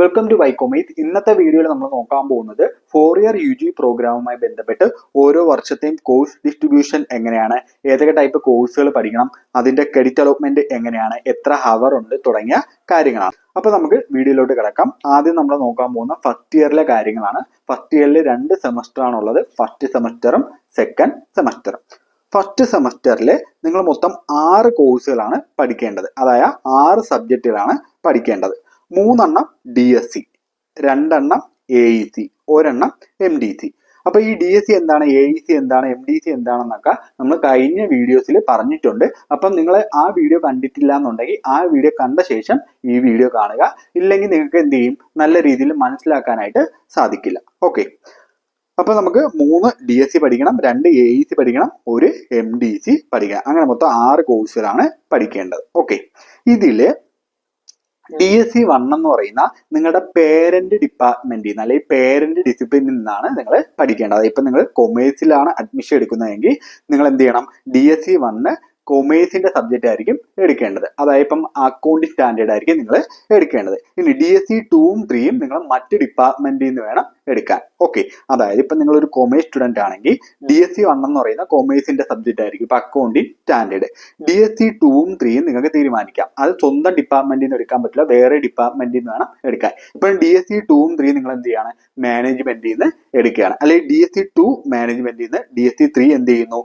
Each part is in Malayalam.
Welcome to ബൈക്കോമേറ്റ്. ഇന്നത്തെ വീഡിയോയിൽ നമ്മൾ നോക്കാൻ പോകുന്നത് 4 ഇയർ UG പ്രോഗ്രാമുമായി ബന്ധപ്പെട്ട് ഓരോ വർഷത്തെയും കോഴ്സ് ഡിസ്ട്രിബ്യൂഷൻ എങ്ങനെയാണ്, ഏതൊക്കെ ടൈപ്പ് കോഴ്സുകൾ പഠിക്കണം, അതിന്റെ ക്രെഡിറ്റ് അലോട്ട്മെന്റ് എങ്ങനെയാണ്, എത്ര ഹവർ ഉണ്ട് തുടങ്ങിയ കാര്യങ്ങളാണ്. അപ്പൊ നമുക്ക് വീഡിയോയിലോട്ട് കിടക്കാം. ആദ്യം നമ്മൾ നോക്കാൻ പോകുന്ന ഫസ്റ്റ് ഇയറിലെ കാര്യങ്ങളാണ്. ഫസ്റ്റ് ഇയറിൽ 2 സെമസ്റ്റർ ആണുള്ളത്, ഫസ്റ്റ് സെമസ്റ്ററും സെക്കൻഡ് സെമസ്റ്ററും. ഫസ്റ്റ് സെമസ്റ്ററിൽ നിങ്ങൾ മൊത്തം 6 കോഴ്സുകളാണ് പഠിക്കേണ്ടത്, അതായത് 6 സബ്ജക്റ്റുകളാണ് പഠിക്കേണ്ടത്. 3 എണ്ണം DSC, 2 എണ്ണം AEC, 1 എണ്ണം MDC. അപ്പൊ ഈ DSC എന്താണ്, AEC എന്താണ്, MDC എന്താണെന്നൊക്കെ നമ്മൾ കഴിഞ്ഞ വീഡിയോസിൽ പറഞ്ഞിട്ടുണ്ട്. അപ്പം നിങ്ങൾ ആ വീഡിയോ കണ്ടിട്ടില്ല എന്നുണ്ടെങ്കിൽ ആ വീഡിയോ കണ്ട ശേഷം ഈ വീഡിയോ കാണുക. ഇല്ലെങ്കിൽ നിങ്ങൾക്ക് എന്ത് ചെയ്യും, നല്ല രീതിയിൽ മനസ്സിലാക്കാനായിട്ട് സാധിക്കില്ല. ഓക്കെ, അപ്പൊ നമുക്ക് 3 DSC പഠിക്കണം, 2 AEC പഠിക്കണം, 1 MDC പഠിക്കണം. അങ്ങനെ മൊത്തം 6 കോഴ്സുകളാണ് പഠിക്കേണ്ടത്. ഓക്കെ, ഇതില് DSC 1 എന്ന് പറയുന്ന നിങ്ങളുടെ പേരന്റ് ഡിപ്പാർട്ട്മെന്റിൽ നിന്ന് അല്ലെങ്കിൽ പേരന്റ് ഡിസിപ്ലിനിൽ നിന്നാണ് നിങ്ങൾ പഠിക്കേണ്ടത്. ഇപ്പൊ നിങ്ങൾ കൊമേഴ്സിലാണ് അഡ്മിഷൻ എടുക്കുന്നതെങ്കിൽ നിങ്ങൾ എന്ത് ചെയ്യണം, DSC 1 കൊമേഴ്സിന്റെ സബ്ജക്റ്റ് ആയിരിക്കും എടുക്കേണ്ടത്. അതായത് ഇപ്പം അക്കൗണ്ടിങ് സ്റ്റാൻഡേർഡ് ആയിരിക്കും നിങ്ങൾ എടുക്കേണ്ടത്. ഇനി DSC 2ഉം 3ഉം നിങ്ങൾ മറ്റ് ഡിപ്പാർട്ട്മെന്റിൽ നിന്ന് വേണം എടുക്കാൻ. ഓക്കെ, അതായത് ഇപ്പൊ നിങ്ങൾ ഒരു കൊമേഴ്സ് സ്റ്റുഡന്റ് ആണെങ്കിൽ DSC 1 എന്ന് പറയുന്ന കൊമേഴ്സിന്റെ സബ്ജക്റ്റ് ആയിരിക്കും ഇപ്പൊ അക്കൗണ്ടിങ് സ്റ്റാൻഡേർഡ്. DSC 2ഉം 3ഉം നിങ്ങൾക്ക് തീരുമാനിക്കാം, അത് സ്വന്തം ഡിപ്പാർട്ട്മെന്റിൽ നിന്ന് എടുക്കാൻ പറ്റില്ല, വേറെ ഡിപ്പാർട്ട്മെന്റിൽ നിന്ന് വേണം എടുക്കാൻ. ഇപ്പൊ DSC 2ഉം 3ഉം നിങ്ങൾ എന്ത് ചെയ്യാണ്, മാനേജ്മെന്റിൽ നിന്ന് എടുക്കുകയാണ്. അല്ലെങ്കിൽ DSC 2 മാനേജ്മെന്റിൽ നിന്ന് DSC 3 എന്ത് ചെയ്യുന്നു,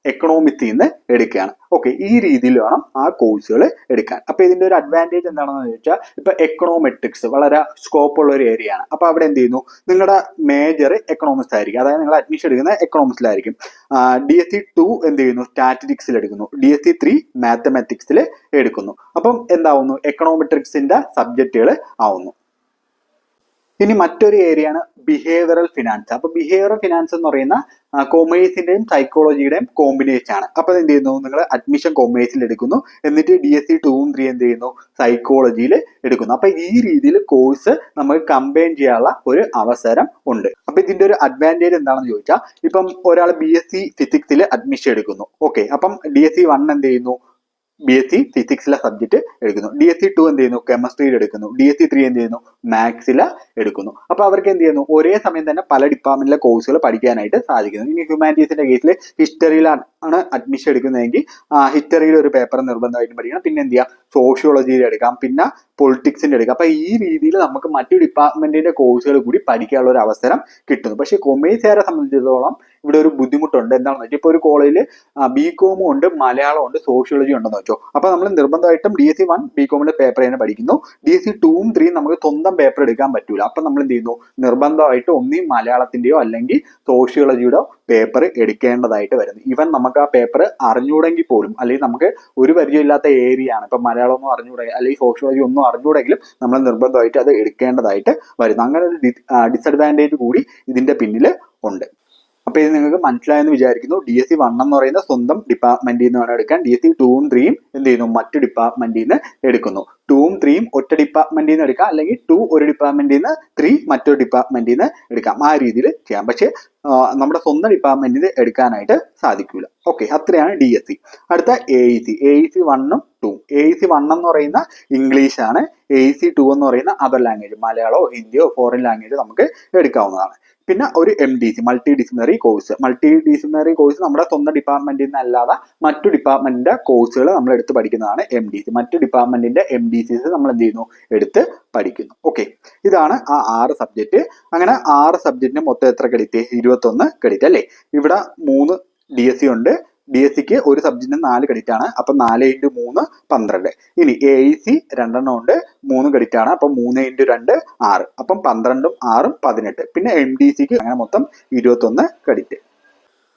എക്കണോമിക്സിൽ നിന്ന് എടുക്കുകയാണ്. ഓക്കെ, ഈ രീതിയിൽ വേണം ആ കോഴ്സുകൾ എടുക്കാൻ. അപ്പൊ ഇതിന്റെ ഒരു അഡ്വാൻറ്റേജ് എന്താണെന്ന് ചോദിച്ചാൽ, ഇപ്പൊ എക്കണോമെട്രിക്സ് വളരെ സ്കോപ്പ് ഉള്ള ഒരു ഏരിയ ആണ്. അപ്പൊ അവിടെ എന്ത് ചെയ്യുന്നു, നിങ്ങളുടെ മേജർ എക്കണോമിക്സ് ആയിരിക്കും, അതായത് നിങ്ങൾ അഡ്മിഷൻ എടുക്കുന്ന എക്കണോമിക്സിലായിരിക്കും. DSC 2 എന്ത് ചെയ്യുന്നു, സ്റ്റാറ്റിസ്റ്റിക്സിൽ എടുക്കുന്നു. DSC 3 മാത്തമാറ്റിക്സിൽ എടുക്കുന്നു. അപ്പം എന്താവുന്നു, എക്കണോമെട്രിക്സിന്റെ സബ്ജക്റ്റുകൾ ആവുന്നു. ഇനി മറ്റൊരു ഏരിയ ആണ് ബിഹേവിയറൽ ഫിനാൻസ്. അപ്പൊ ബിഹേവിയറൽ ഫിനാൻസ് എന്ന് പറയുന്ന കൊമേഴ്സിന്റെയും സൈക്കോളജിയുടെയും കോമ്പിനേഷൻ ആണ്. അപ്പൊ എന്ത് ചെയ്യുന്നു, നിങ്ങൾ അഡ്മിഷൻ കൊമേഴ്സിൽ എടുക്കുന്നു, എന്നിട്ട് DSC 2ഉം 3 എന്ത് ചെയ്യുന്നു, സൈക്കോളജിയിൽ എടുക്കുന്നു. അപ്പൊ ഈ രീതിയിൽ കോഴ്സ് നമുക്ക് കമ്പൈൻ ചെയ്യാനുള്ള ഒരു അവസരം ഉണ്ട്. അപ്പൊ ഇതിന്റെ ഒരു അഡ്വാൻറ്റേജ് എന്താണെന്ന് ചോദിച്ചാൽ, ഇപ്പം ഒരാൾ BSc ഫിസിക്സിൽ അഡ്മിഷൻ എടുക്കുന്നു. ഓക്കെ, അപ്പം DSC 1 എന്ത് ചെയ്യുന്നു, BSc ഫിസിക്സിലെ സബ്ജക്ട് എടുക്കുന്നു. DSC 2 എന്ത് ചെയ്യുന്നു, കെമിസ്ട്രിയിൽ എടുക്കുന്നു. DSC 3 എന്ത് ചെയ്യുന്നു, മാത്സിലെ എടുക്കുന്നു. അപ്പൊ അവർക്ക് എന്ത് ചെയ്യുന്നു, ഒരേ സമയം തന്നെ പല ഡിപ്പാർട്ട്മെന്റിലെ കോഴ്സുകൾ പഠിക്കാനായിട്ട് സാധിക്കുന്നു. ഇനി ഹ്യൂമാനിറ്റീസിന്റെ കേസിൽ ഹിസ്റ്ററിയിലാണ് അഡ്മിഷൻ എടുക്കുന്നതെങ്കിൽ ഹിസ്റ്ററിയിൽ ഒരു പേപ്പർ നിർബന്ധമായിട്ടും പഠിക്കണം. പിന്നെ എന്ത് ചെയ്യാം, സോഷ്യോളജിയിൽ എടുക്കാം, പിന്നെ പൊളിറ്റിക്സിന്റെ എടുക്കാം. അപ്പൊ ഈ രീതിയിൽ നമുക്ക് മറ്റു ഡിപ്പാർട്ട്മെന്റിന്റെ കോഴ്സുകൾ കൂടി പഠിക്കാനുള്ള ഒരു അവസരം കിട്ടുന്നു. പക്ഷെ കൊമേഴ്സുകാരെ സംബന്ധിച്ചിടത്തോളം ഇവിടെ ഒരു ബുദ്ധിമുട്ടുണ്ട്. എന്താണെന്ന് വെച്ചാൽ, ഇപ്പൊ ഒരു കോളേജിൽ BCom ഉണ്ട്, മലയാളം ഉണ്ട്, സോഷ്യോളജി ഉണ്ടെന്ന് വെച്ചോ. അപ്പൊ നമ്മൾ നിർബന്ധമായിട്ടും DSC 1 BComന്റെ പേപ്പർ തന്നെ പഠിക്കുന്നു. DSC 2ഉം 3ഉം നമുക്ക് സ്വന്തം പേപ്പർ എടുക്കാൻ പറ്റൂല. അപ്പൊ നമ്മൾ എന്ത് ചെയ്യുന്നു, നിർബന്ധമായിട്ട് ഒന്നീ മലയാളത്തിന്റെയോ അല്ലെങ്കിൽ സോഷ്യോളജിയുടെയോ പേപ്പർ എടുക്കേണ്ടതായിട്ട് വരുന്നു. ഈവൻ നമുക്ക് ആ പേപ്പർ അറിഞ്ഞൂടെങ്കിൽ പോലും, അല്ലെങ്കിൽ നമുക്ക് ഒരു പരിചയമില്ലാത്ത ഏരിയ ആണ്, ഇപ്പൊ മലയാളം ഒന്നും അറിഞ്ഞൂടെ അല്ലെങ്കിൽ സോഷ്യോളജി ഒന്നും അറിഞ്ഞൂടെങ്കിലും നമ്മൾ നിർബന്ധമായിട്ട് അത് എടുക്കേണ്ടതായിട്ട് വരുന്നു. അങ്ങനെ ഒരു ഡിസഡ്വാൻറ്റേജ് കൂടി ഇതിന്റെ പിന്നിൽ ഉണ്ട്. അപ്പൊ ഇത് നിങ്ങൾക്ക് മനസ്സിലായെന്ന് വിചാരിക്കുന്നു. DSC 1 എന്ന് പറയുന്ന സ്വന്തം ഡിപ്പാർട്ട്മെന്റിൽ നിന്ന് വേണം എടുക്കാൻ. DSC 2ഉം 3ഉം എന്ത് ചെയ്യുന്നു, മറ്റു ഡിപ്പാർട്ട്മെന്റിൽ നിന്ന് എടുക്കുന്നു. 2ഉം 3ഉം ഒറ്റ ഡിപ്പാർട്ട്മെന്റിൽ നിന്ന് എടുക്കാം, അല്ലെങ്കിൽ 2 ഒരു ഡിപ്പാർട്ട്മെന്റിൽ നിന്ന് 3 മറ്റൊരു ഡിപ്പാർട്ട്മെന്റിൽ നിന്ന് എടുക്കാം. ആ രീതിയിൽ ചെയ്യാം. പക്ഷെ നമ്മുടെ സ്വന്തം ഡിപ്പാർട്ട്മെന്റിൽ നിന്ന് എടുക്കാനായിട്ട് സാധിക്കൂല. ഓക്കെ, അത്രയാണ് DSC. അടുത്ത AEC. AEC 1ഉം 2ഉം. AEC 1 എന്ന് പറയുന്ന ഇംഗ്ലീഷ് ആണ്. AEC 2 എന്ന് പറയുന്ന അതർ ലാംഗ്വേജ്, മലയാളമോ ഹിന്ദിയോ ഫോറിൻ ലാംഗ്വേജ് നമുക്ക് എടുക്കാവുന്നതാണ്. പിന്നെ ഒരു MDC, multi disciplinary course. Multi disciplinary course നമ്മുടെ സ്വന്തം ഡിപ്പാർട്ട്മെന്റിൽ നിന്ന് അല്ലാതെ മറ്റു ഡിപ്പാർട്ട്മെന്റിന്റെ കോഴ്സുകൾ നമ്മൾ എടുത്ത് പഠിക്കുന്നതാണ് MDC. മറ്റു ഡിപ്പാർട്ട്മെന്റിന്റെ MDCs നമ്മൾ എന്ത് ചെയ്യുന്നു, എടുത്ത് പഠിക്കുന്നു. ഓക്കെ, ഇതാണ് ആ 6 സബ്ജക്റ്റ്. അങ്ങനെ 6 സബ്ജക്റ്റിന് മൊത്തം എത്ര ക്രെഡിറ്റ്, 21 ക്രെഡിറ്റ് അല്ലേ. ഇവിടെ 3 DSC ഉണ്ട്. DSCക്ക് ഒരു സബ്ജക്റ്റിന് 4 ക്രെഡിറ്റ് ആണ്. അപ്പൊ 4 × 3 12. ഇനി AEC 2 എണ്ണം ഉണ്ട്, 3 ക്രെഡിറ്റ് ആണ്. അപ്പൊ 3 × 2 6. അപ്പം 12ഉം 6ഉം 18. പിന്നെ MDCക്ക് അങ്ങനെ മൊത്തം 21 ക്രെഡിറ്റ്.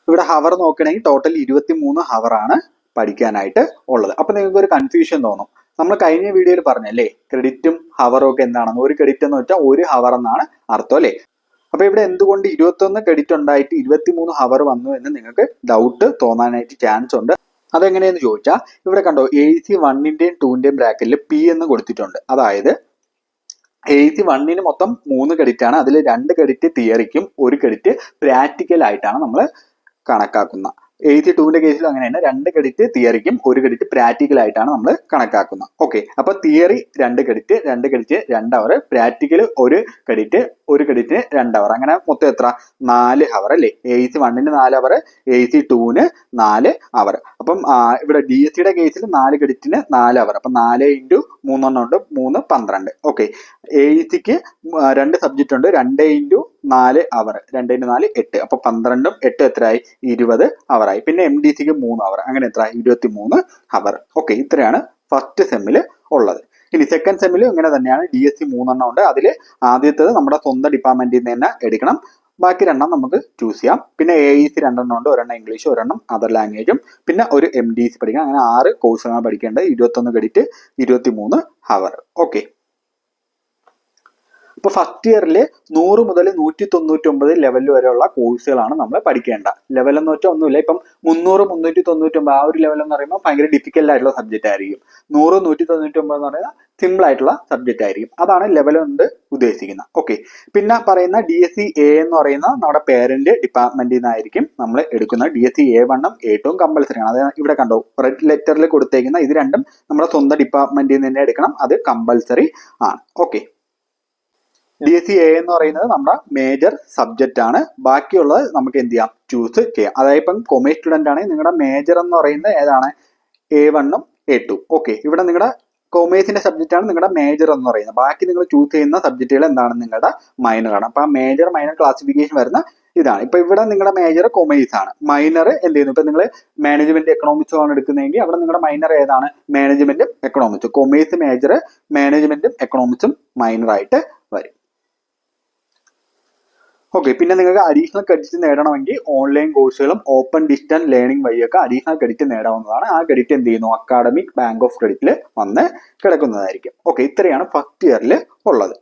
ഇവിടെ ഹവർ നോക്കണമെങ്കിൽ ടോട്ടൽ 23 ഹവർ ആണ് പഠിക്കാനായിട്ട് ഉള്ളത്. അപ്പൊ നിങ്ങൾക്ക് ഒരു കൺഫ്യൂഷൻ തോന്നും. നമ്മൾ കഴിഞ്ഞ വീഡിയോയിൽ പറഞ്ഞല്ലേ, ക്രെഡിറ്റും ഹവറും ഒക്കെ എന്താണെന്ന്. ഒരു ക്രെഡിറ്റ് എന്ന് വെച്ചാൽ 1 ഹവർ എന്നാണ് അർത്ഥം അല്ലേ. അപ്പൊ ഇവിടെ എന്തുകൊണ്ട് 21 ക്രെഡിറ്റ് ഉണ്ടായിട്ട് 23 ഹവർ വന്നു എന്ന് നിങ്ങൾക്ക് ഡൗട്ട് തോന്നാനായിട്ട് ചാൻസ് ഉണ്ട്. അതെങ്ങനെയെന്ന് ചോദിച്ചാൽ, ഇവിടെ കണ്ടോ, AEC 1ന്റെയും 2ന്റെയും ബ്രാക്കറ്റിൽ P എന്ന് കൊടുത്തിട്ടുണ്ട്. അതായത് AEC 1ന് മൊത്തം 3 ക്രെഡിറ്റ് ആണ്. അതിൽ 2 ക്രെഡിറ്റ് തിയറിക്കും 1 ക്രെഡിറ്റ് പ്രാക്ടിക്കൽ ആയിട്ടാണ് നമ്മൾ കണക്കാക്കുന്നത്. 82ന്റെ കേസിലും അങ്ങനെ തന്നെ 2 ക്രെഡിറ്റ് തിയറിക്കും 1 ക്രെഡിറ്റ് പ്രാക്ടിക്കൽ ആയിട്ടാണ് നമ്മൾ കണക്കാക്കുന്നത്. ഓക്കെ, അപ്പൊ തിയറി 2 ക്രെഡിറ്റ് 2 അവർ, പ്രാക്ടിക്കൽ 1 ക്രെഡിറ്റ് 1 ക്രെഡിറ്റിന് 2 അവർ, അങ്ങനെ മൊത്തം എത്ര 4 അവർ അല്ലേ. AEC 1ന് 4 അവർ, AEC 2ന് 4 അവർ. അപ്പം ഇവിടെ DSCയുടെ കേസിൽ 4 ക്രെഡിറ്റിന് 4 അവർ, അപ്പൊ 4 × 3 ഉണ്ട് 3 12. ഓക്കെ, AECക്ക് 2 സബ്ജക്റ്റ് ഉണ്ട്, 2 × 4 അവർ, 2 × 4 8, അപ്പൊ 12ഉം 8 എത്രയായി 20 അവറായി. പിന്നെ MDCക്ക് 3 അവർ, അങ്ങനെ എത്ര 23 അവർ. ഓക്കെ, ഇത്രയാണ് ഫസ്റ്റ് സെമ്മിൽ ഉള്ളത്. ഇനി സെക്കൻഡ് സെമ്മിലും ഇങ്ങനെ തന്നെയാണ്. DSC 3 ഉണ്ട്, അതിൽ ആദ്യത്തേത് നമ്മുടെ സ്വന്തം ഡിപ്പാർട്ട്മെന്റിൽ നിന്ന് തന്നെ എടുക്കണം, ബാക്കി 2 നമുക്ക് ചൂസ് ചെയ്യാം. പിന്നെ AEC 2 ഉണ്ട്, 1 ഇംഗ്ലീഷ് 1 അതർ ലാംഗ്വേജും, പിന്നെ ഒരു MDC പഠിക്കണം. അങ്ങനെ 6 കോഴ്സുകളാണ് പഠിക്കേണ്ടത്, 21 ക്രെഡിറ്റ് 23 അവർ. ഓക്കെ, ഇപ്പൊ ഫസ്റ്റ് ഇയറിൽ 100 മുതൽ 199 ലെവൽ വരെയുള്ള കോഴ്സുകളാണ് നമ്മൾ പഠിക്കേണ്ട. ലെവൽ എന്ന് വെച്ചാൽ ഒന്നുമില്ല, ഇപ്പം 300 399 ആ ഒരു ലെവൽ എന്ന് പറയുമ്പോൾ ഭയങ്കര ഡിഫിക്കൽട്ട് ആയിട്ടുള്ള സബ്ജക്റ്റ് ആയിരിക്കും. 100 199 എന്ന് പറയുന്നത് സിമ്പിൾ ആയിട്ടുള്ള സബ്ജക്റ്റ് ആയിരിക്കും. അതാണ് ലെവൽ കൊണ്ട് ഉദ്ദേശിക്കുന്നത്. ഓക്കെ, പിന്നെ പറയുന്ന DSC A എന്ന് പറയുന്ന നമ്മുടെ പേരന്റ് ഡിപ്പാർട്ട്മെന്റിൽ നിന്നായിരിക്കും നമ്മൾ എടുക്കുന്നത്. DSC A1 A2 കമ്പൽസറി ആണ്. അതായത് ഇവിടെ കണ്ടോ റെഡ് ലെറ്ററിൽ കൊടുത്തേക്കുന്ന ഇത് രണ്ടും നമ്മുടെ സ്വന്തം ഡിപ്പാർട്ട്മെന്റിൽ നിന്ന് തന്നെ എടുക്കണം, അത് കമ്പൽസറി ആണ്. ഓക്കെ, DSC A എന്ന് പറയുന്നത് നമ്മുടെ മേജർ സബ്ജക്റ്റ് ആണ്, ബാക്കിയുള്ളത് നമുക്ക് എന്ത് ചെയ്യാം ചൂസ് ചെയ്യാം. അതായത് ഇപ്പം കൊമേഴ്സ് സ്റ്റുഡന്റ് ആണെങ്കിൽ നിങ്ങളുടെ മേജർ എന്ന് പറയുന്നത് ഏതാണ് A1 A2. ഓക്കെ, ഇവിടെ നിങ്ങളുടെ കൊമേഴ്സിന്റെ സബ്ജക്റ്റ് ആണ് നിങ്ങളുടെ മേജർ എന്ന് പറയുന്നത്, ബാക്കി നിങ്ങൾ ചൂസ് ചെയ്യുന്ന സബ്ജക്റ്റുകൾ എന്താണ് നിങ്ങളുടെ മൈനർ ആണ്. അപ്പൊ ആ മേജർ മൈനർ ക്ലാസിഫിക്കേഷൻ വരുന്ന ഇതാണ്. ഇപ്പൊ ഇവിടെ നിങ്ങളുടെ മേജർ കൊമേഴ്സ് ആണ്, മൈനർ എന്ത് ചെയ്യുന്നു, ഇപ്പൊ നിങ്ങൾ മാനേജ്മെന്റ് എക്കണോമിക്സ് ആണ് എടുക്കുന്നതെങ്കിൽ അവിടെ നിങ്ങളുടെ മൈനർ ഏതാണ് മാനേജ്മെന്റും എക്കണോമിക്സും. കൊമേഴ്സ് മേജർ, മാനേജ്മെന്റും എക്കണോമിക്സും മൈനർ ആയിട്ട് വരും. ഓക്കെ, പിന്നെ നിങ്ങൾക്ക് അഡീഷണൽ ക്രെഡിറ്റ് നേടണമെങ്കിൽ ഓൺലൈൻ കോഴ്സുകളും ഓപ്പൺ ഡിസ്റ്റൻസ് ലേണിംഗ് വഴിയൊക്കെ അഡീഷണൽ ക്രെഡിറ്റ് നേടാവുന്നതാണ്. ആ ക്രെഡിറ്റ് എന്ത് ചെയ്യുന്നു അക്കാഡമിക് ബാങ്ക് ഓഫ് ക്രെഡിറ്റിൽ വന്ന് കിടക്കുന്നതായിരിക്കും. ഓക്കെ, ഇത്രയാണ് ഫസ്റ്റ് ഇയറിൽ ഉള്ളത്.